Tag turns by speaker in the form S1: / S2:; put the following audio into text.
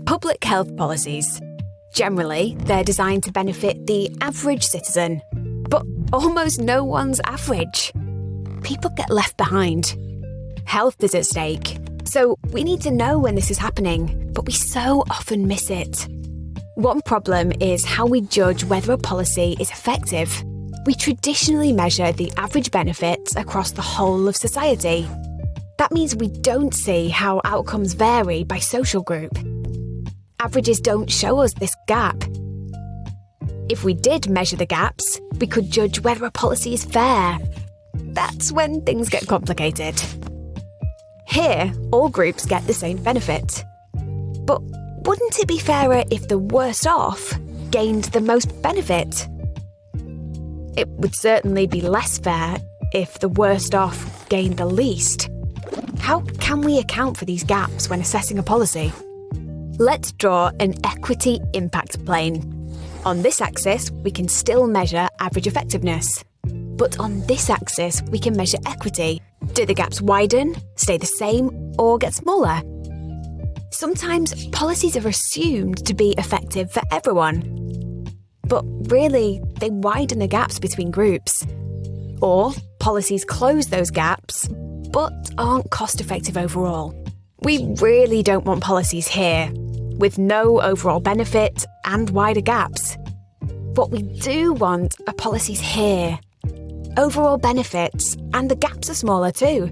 S1: Public health policies. Generally, they're designed to benefit the average citizen. But almost no one's average. People get left behind. Health is at stake. So we need to know when this is happening, but we so often miss it. One problem is how we judge whether a policy is effective. We traditionally measure the average benefits across the whole of society. That means we don't see how outcomes vary by social group. Averages don't show us this gap. If we did measure the gaps, we could judge whether a policy is fair. That's when things get complicated. Here, all groups get the same benefit. But wouldn't it be fairer if the worst off gained the most benefit? It would certainly be less fair if the worst off gained the least. How can we account for these gaps when assessing a policy? Let's draw an equity impact plane. On this axis, we can still measure average effectiveness. But on this axis, we can measure equity. Do the gaps widen, stay the same, or get smaller? Sometimes policies are assumed to be effective for everyone. But really, they widen the gaps between groups. Or policies close those gaps, but aren't cost-effective overall. We really don't want policies here, with no overall benefit and wider gaps. What we do want are policies here. Overall benefits, and the gaps are smaller too.